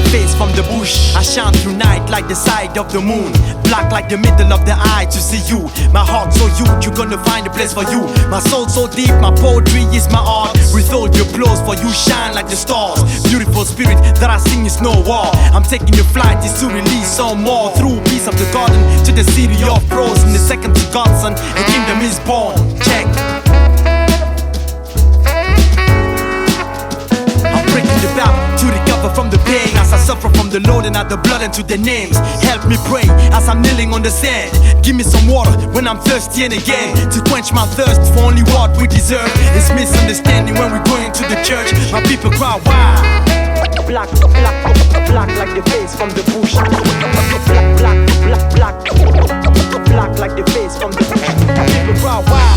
the face from the bush. I shine through night like the side of the moon, black like the middle of the eye to see you. My heart so huge, you're gonna find a place for you. My soul so deep, my poetry is my art. With all your blows for you shine like the stars. Beautiful spirit that I sing is no war. I'm taking your flight is to release some more. Through peace of the garden to the city of pros. In the second to God's son, a kingdom is born. Check. I'm breaking the back to recover from the pain as I suffer from the load and add the blood into the names. Help me pray as I'm kneeling on the sand. Give me some water when I'm thirsty and again to quench my thirst for only what we deserve. It's misunderstanding when we're going to the church. My people cry why? Black, black, black like the face from the bush. Black, black, black, black, black like the face from the bush. My people cry why?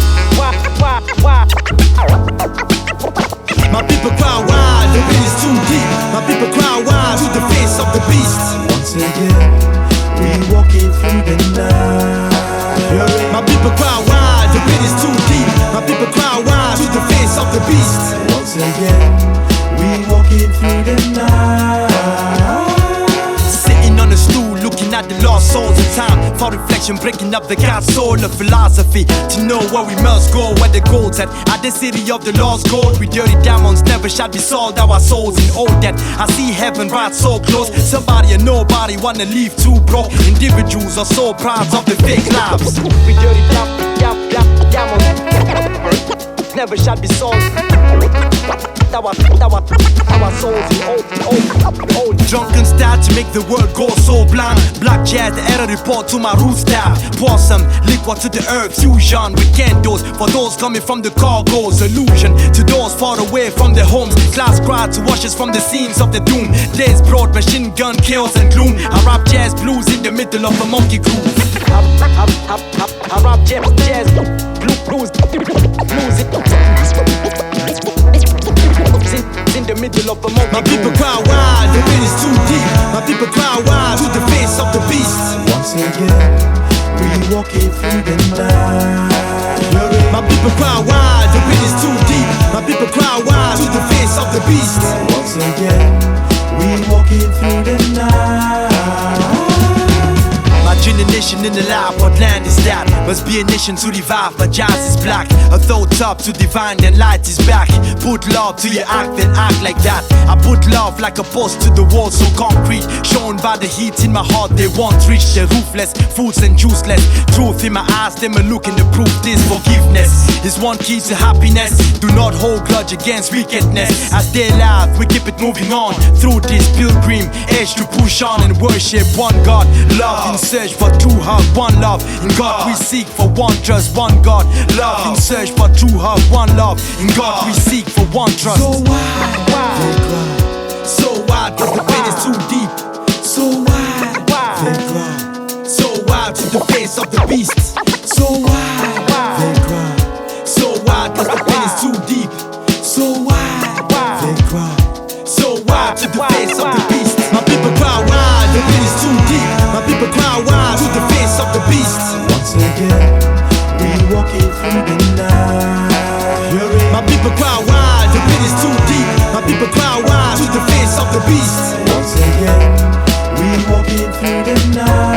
My people cry why? The pain is too deep. My people cry why? To the face of the beast. Once again, we walking through the night. My people cry why? The pain is too deep. My people cry why? To the face of the beast. Once again, we walking through the night. Sitting on a stool, looking at the lost souls of time. For reflection, breaking up the God's soul of philosophy. To know where we must go, where the gold's at the city of the lost gold. We dirty diamonds never shall be sold. Our souls in old debt. I see heaven right so close. Somebody and nobody wanna leave too broke. Individuals are so proud of the fake lives. We dirty diamonds never shall be sold. Our souls in old. Drunken style to make the world go so blind. Black jazz, the error report to my root style. Pour some liquor to the earth, fusion with candles. For those coming from the cargo's illusion. To those far away from their homes. Class cry to wash us from the scenes of the doom. Days brought machine gun kills and gloom. I rap jazz blues in the middle of a monkey groove. I rap jazz blues in the middle of a monkey. My people cry why? The pain is too deep. My people cry why? To the face of the beast. Once again, we walking through the night. My people cry why? The pain is too deep. My people cry why? To the face of the beast. Once again, we walking through the night. Imagine a nation in the life, what land is that? Must be a nation to revive, but jazz is black. A thought up to divine, then light is back. Put love to your act, then act like that. I put love like a post to the wall, so concrete. Shown by the heat in my heart, they won't reach. They're ruthless, fools and juiceless. Truth in my eyes, them a look and the proof is forgiveness. Is one key to happiness. Do not hold grudge against wickedness. As they laugh, we keep it moving on. Through this pilgrim age to push on and worship one God. Love in search for true heart, one love. In God we seek for one trust, one God. Love in search for true heart, one love. In God we seek for one trust. So why? They cry. So why? Cause the pain is too deep. So why? They cry. So why? To the face of the beast. So why? They cry. So why? Cause the pain is too deep. So why? They cry. So why? To the face of the beast. My people cry why? The pain is too deep. My people cry why? To the face of the beast. Once again, we walking through the night. My people cry why? The pain is too deep. My people cry why? To the face of the beast. Once again, we walking through the night.